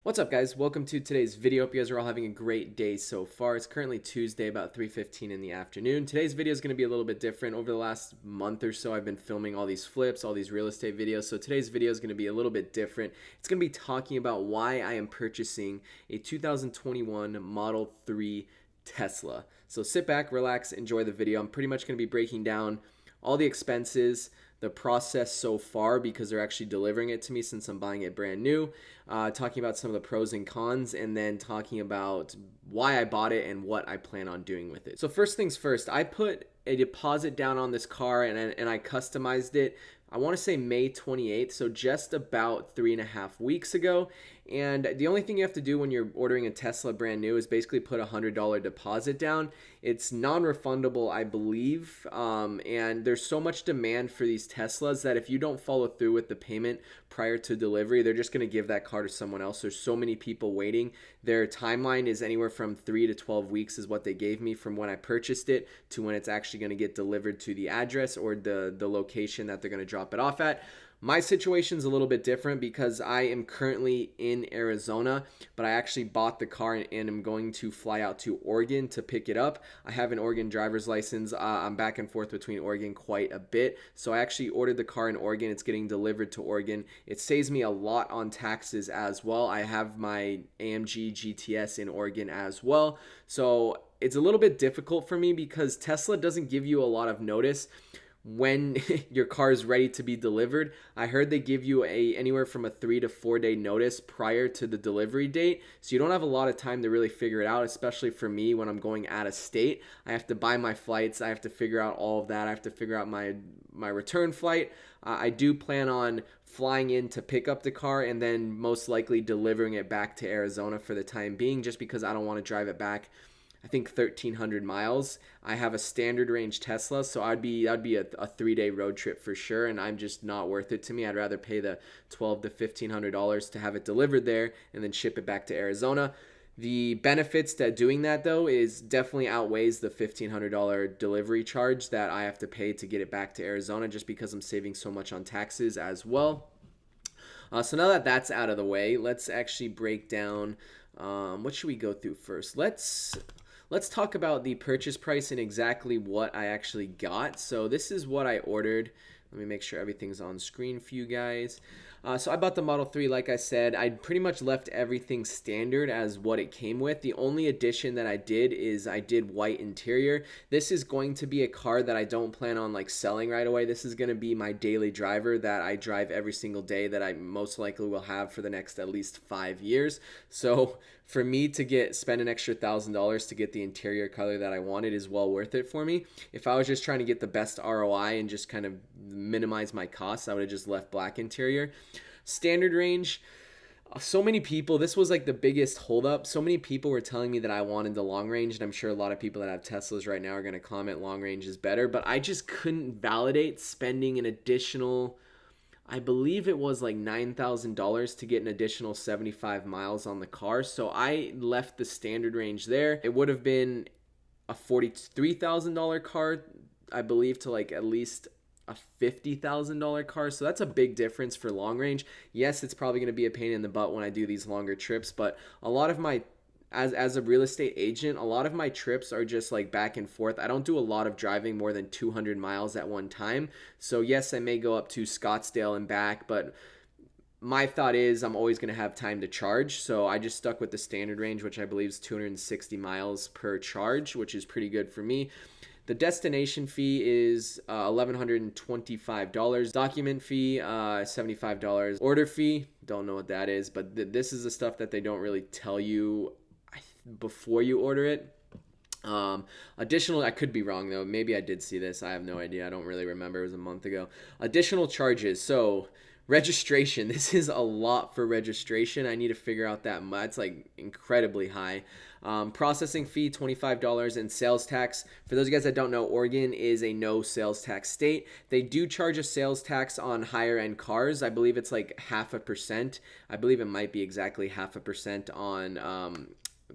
What's up, guys? Welcome to today's video. Hope you guys are all having a great day so far. It's currently Tuesday, about 3:15 in the afternoon. Today's video is going to be a little bit different. Over the last month or so, I've been filming all these flips, all these real estate videos. So today's video is going to be a little bit different. It's going to be talking about why I am purchasing a 2021 Model 3 Tesla. So sit back, relax, enjoy the video. I'm pretty much going to be breaking down all the expenses, the process so far, because they're actually delivering it to me since I'm buying it brand new, talking about some of the pros and cons, and then talking about why I bought it and what I plan on doing with it. So first things first, I put a deposit down on this car and I customized it, I want to say May 28th, so just about 3.5 weeks ago. And the only thing you have to do when you're ordering a Tesla brand new is basically put a $100 deposit down. It's non-refundable, I believe, and there's so much demand for these Teslas that if you don't follow through with the payment prior to delivery, they're just going to give that car to someone else. There's so many people waiting. Their timeline is anywhere from 3 to 12 weeks is what they gave me from when I purchased it to when it's actually going to get delivered to the address or the location that they're going to drop it off at. My situation's a little bit different because I am currently in Arizona, but I actually bought the car and am going to fly out to Oregon to pick it up. I have an Oregon driver's license. I'm back and forth between Oregon quite a bit. So I actually ordered the car in Oregon. It's getting delivered to Oregon. It saves me a lot on taxes as well. I have my AMG GTS in Oregon as well. So it's a little bit difficult for me because Tesla doesn't give you a lot of notice when your car is ready to be delivered. I heard they give you anywhere from a 3 to 4 day notice prior to the delivery date, so you don't have a lot of time to really figure it out, especially for me when I'm going out of state. I have to buy my flights, I have to figure out all of that, I have to figure out my return flight. I do plan on flying in to pick up the car and then most likely delivering it back to Arizona for the time being, just because I don't want to drive it back, I think, 1,300 miles. I have a standard range Tesla, so that'd be a 3-day road trip for sure, and I'm just not worth it to me. I'd rather pay the $1,200 to $1,500 to have it delivered there and then ship it back to Arizona. The benefits to doing that, though, is definitely outweighs the $1,500 delivery charge that I have to pay to get it back to Arizona, just because I'm saving so much on taxes as well. So now that that's out of the way, let's actually break down what should we go through first. Let's talk about the purchase price and exactly what I actually got. So this is what I ordered. Let me make sure everything's on screen for you guys. So I bought the Model 3, like I said. I pretty much left everything standard as what it came with. The only addition that I did is I did white interior. This is going to be a car that I don't plan on selling right away. This is going to be my daily driver that I drive every single day, that I most likely will have for the next at least 5 years. So for me to spend an extra $1,000 to get the interior color that I wanted is well worth it for me. If I was just trying to get the best ROI and just kind of minimize my costs, I would have just left black interior. Standard range, so many people, this was the biggest holdup. So many people were telling me that I wanted the long range, and I'm sure a lot of people that have Teslas right now are going to comment long range is better, but I just couldn't validate spending an additional, I believe it was $9,000 to get an additional 75 miles on the car. So I left the standard range there. It would have been a $43,000 car, I believe, to at least a $50,000 car. So that's a big difference for long range. Yes, it's probably going to be a pain in the butt when I do these longer trips, but a lot of my, as a real estate agent, a lot of my trips are just back and forth. I don't do a lot of driving more than 200 miles at one time. So yes, I may go up to Scottsdale and back, but my thought is I'm always going to have time to charge. So I just stuck with the standard range, which I believe is 260 miles per charge, which is pretty good for me. The destination fee is $1,125. Document fee, $75. Order fee, don't know what that is, but this is the stuff that they don't really tell you before you order it. Additional, I could be wrong though. Maybe I did see this. I have no idea. I don't really remember. It was a month ago. Additional charges. So registration. This is a lot for registration. I need to figure out that. That's incredibly high. Processing fee, $25, and sales tax. For those of you guys that don't know, Oregon is a no sales tax state. They do charge a sales tax on higher end cars. I believe it's 0.5%. I believe it might be exactly 0.5% on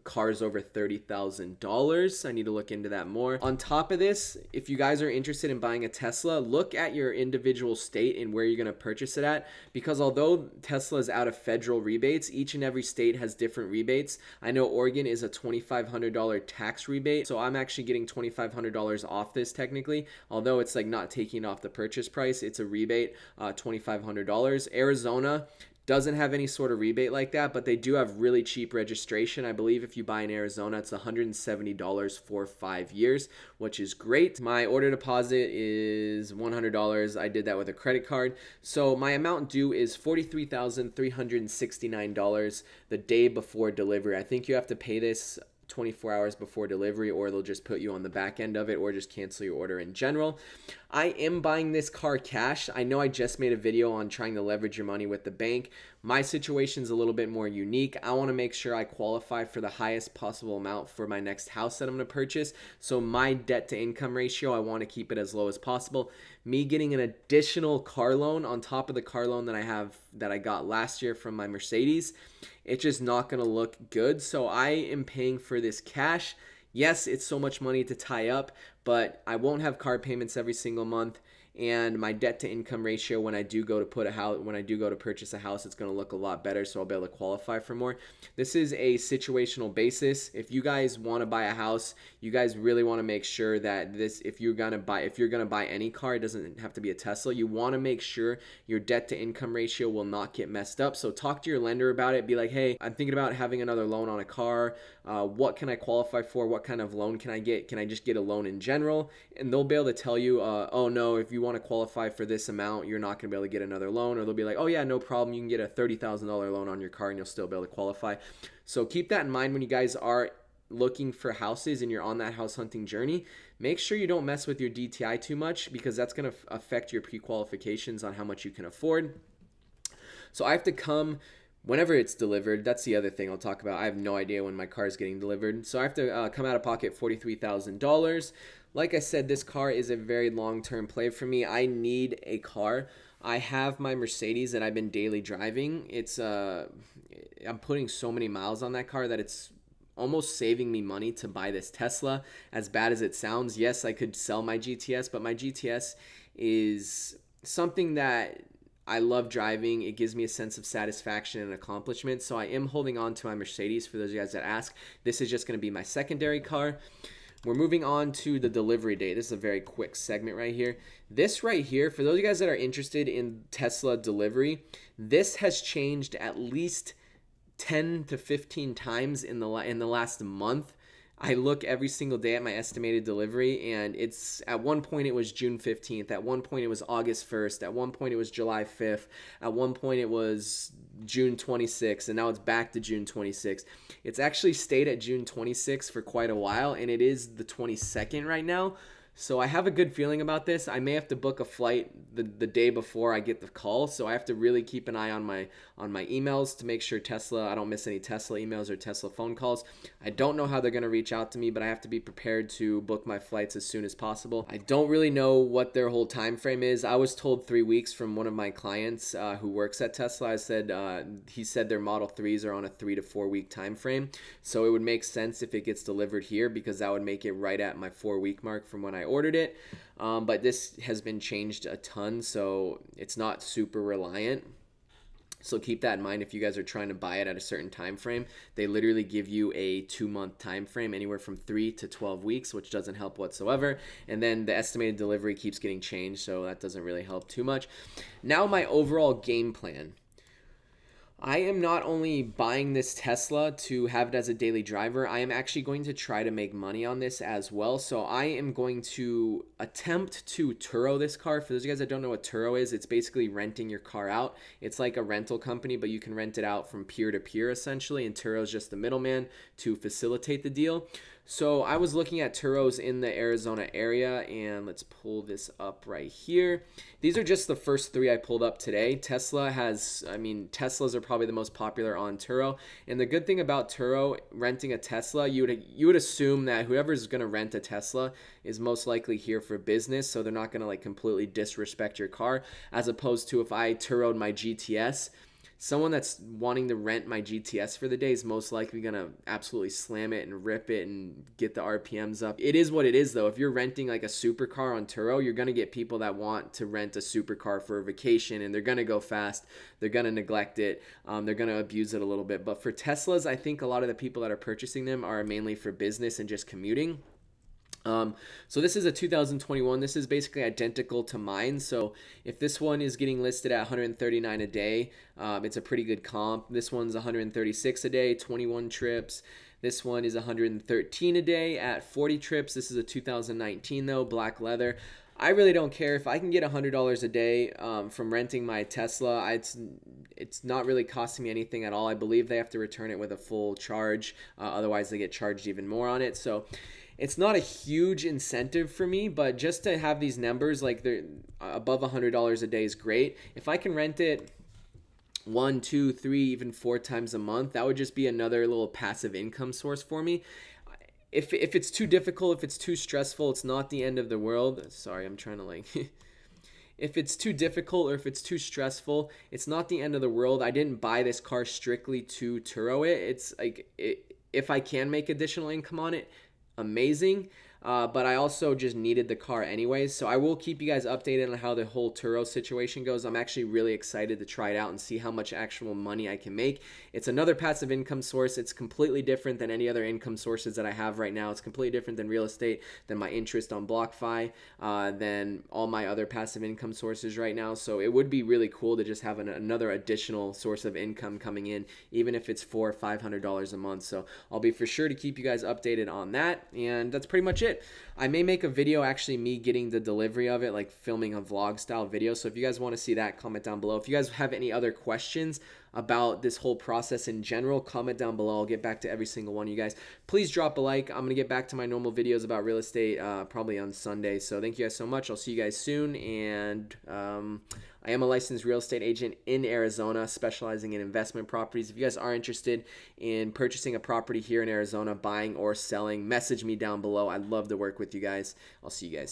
cars over $30,000. I need to look into that more. On top of this, if you guys are interested in buying a Tesla, look at your individual state and where you're going to purchase it at, because although Tesla is out of federal rebates, each and every state has different rebates. I know Oregon is a $2,500 tax rebate, so I'm actually getting $2,500 off this technically, although it's like not taking off the purchase price. It's a rebate, $2,500. Arizona doesn't have any sort of rebate like that, but they do have really cheap registration. I believe if you buy in Arizona, it's $170 for 5 years, which is great. My order deposit is $100. I did that with a credit card. So my amount due is $43,369 the day before delivery. I think you have to pay this 24 hours before delivery, or they'll just put you on the back end of it, or just cancel your order in general. I am buying this car cash. I know I just made a video on trying to leverage your money with the bank. My situation's a little bit more unique. I want to make sure I qualify for the highest possible amount for my next house that I'm going to purchase. So my debt to income ratio, I want to keep it as low as possible. Me getting an additional car loan on top of the car loan that I got last year from my Mercedes, it's just not going to look good. So I am paying for this cash. Yes, it's so much money to tie up, but I won't have car payments every single month. And my debt to income ratio, when I do go to purchase a house, it's going to look a lot better, so I'll be able to qualify for more. This is a situational basis. If you guys want to buy a house, you guys really want to make sure that if you're going to buy any car, it doesn't have to be a Tesla. You want to make sure your debt to income ratio will not get messed up. So talk to your lender about it. Be like, hey, I'm thinking about having another loan on a car. What can I qualify for? What kind of loan can I get? Can I just get a loan in general? And they'll be able to tell you, oh no, if you want to qualify for this amount, you're not going to be able to get another loan. Or they'll be like, oh yeah, no problem, you can get a $30,000 loan on your car and you'll still be able to qualify. So keep that in mind when you guys are looking for houses and you're on that house hunting journey. Make sure you don't mess with your DTI too much, because that's going to affect your pre-qualifications on how much you can afford. So I have to come whenever it's delivered. That's the other thing I'll talk about. I have no idea when my car is getting delivered. So I have to come out of pocket $43,000. Like I said, this car is a very long-term play for me. I need a car. I have my Mercedes that I've been daily driving. I'm putting so many miles on that car that it's almost saving me money to buy this Tesla. As bad as it sounds, yes, I could sell my GTS, but my GTS is something that I love driving. It gives me a sense of satisfaction and accomplishment. So I am holding on to my Mercedes. For those of you guys that ask, this is just going to be my secondary car. We're moving on to the delivery date. This is a very quick segment right here. This right here, for those of you guys that are interested in Tesla delivery, this has changed at least 10 to 15 times in the last month. I look every single day at my estimated delivery, and it's at one point it was June 15th, at one point it was August 1st, at one point it was July 5th, at one point it was June 26th, and now it's back to June 26th. It's actually stayed at June 26th for quite a while, and it is the 22nd right now. So I have a good feeling about this. I may have to book a flight the day before I get the call, so I have to really keep an eye on my emails to make sure I don't miss any Tesla emails or Tesla phone calls. I don't know how they're going to reach out to me, but I have to be prepared to book my flights as soon as possible. I don't really know what their whole time frame is. I was told 3 weeks from one of my clients who works at Tesla. He said their Model 3s are on a 3 to 4 week time frame, so it would make sense if it gets delivered here, because that would make it right at my 4-week mark from when I ordered it. But this has been changed a ton, so it's not super reliant. So keep that in mind if you guys are trying to buy it at a certain time frame. They literally give you a 2-month time frame, anywhere from 3 to 12 weeks, which doesn't help whatsoever. And then the estimated delivery keeps getting changed, so that doesn't really help too much. Now my overall game plan. I am not only buying this Tesla to have it as a daily driver, I am actually going to try to make money on this as well. So I am going to attempt to Turo this car. For those of you guys that don't know what Turo is, it's basically renting your car out. It's like a rental company, but you can rent it out from peer to peer essentially, and Turo is just the middleman to facilitate the deal. So I was looking at Turos in the Arizona area, and let's pull this up right here. These are just the first 3 I pulled up today. Teslas are probably the most popular on Turo. And the good thing about Turo renting a Tesla, you would assume that whoever's going to rent a Tesla is most likely here for business, so they're not going to completely disrespect your car, as opposed to if I Turo'd my GTS. someone that's wanting to rent my GTS for the day is most likely going to absolutely slam it and rip it and get the RPMs up. It is what it is, though. If you're renting like a supercar on Turo, you're going to get people that want to rent a supercar for a vacation, and they're going to go fast. They're going to neglect it. They're going to abuse it a little bit. But for Teslas, I think a lot of the people that are purchasing them are mainly for business and just commuting. So this is a 2021. This is basically identical to mine. So if this one is getting listed at 139 a day, it's a pretty good comp. This one's 136 a day, 21 trips. This one is 113 a day at 40 trips. This is a 2019 though, black leather. I really don't care if I can get $100 a day from renting my Tesla. It's not really costing me anything at all. I believe they have to return it with a full charge. Otherwise, they get charged even more on it. So it's not a huge incentive for me, but just to have these numbers, like they're above $100 a day is great. If I can rent it 1, 2, 3, even 4 times a month, that would just be another little passive income source for me. If it's too difficult, if it's too stressful, it's not the end of the world. Sorry, I'm trying to like... If it's too difficult or if it's too stressful, it's not the end of the world. I didn't buy this car strictly to Turo it. It's like, if I can make additional income on it, amazing. But I also just needed the car anyways. So I will keep you guys updated on how the whole Turo situation goes. I'm actually really excited to try it out and see how much actual money I can make. It's another passive income source. It's completely different than any other income sources that I have right now. It's completely different than real estate, than my interest on BlockFi, than all my other passive income sources right now. So it would be really cool to just have another additional source of income coming in, even if it's $400 or $500 a month. So I'll be for sure to keep you guys updated on that. And that's pretty much it. I may make a video actually me getting the delivery of it, like filming a vlog style video. So if you guys want to see that, comment down below. If you guys have any other questions about this whole process in general, comment down below. I'll get back to every single one of you guys. Please drop a like. I'm going to get back to my normal videos about real estate probably on Sunday. So thank you guys so much. I'll see you guys soon. And I am a licensed real estate agent in Arizona, specializing in investment properties. If you guys are interested in purchasing a property here in Arizona, buying or selling, message me down below. I'd love to work with you guys. I'll see you guys soon.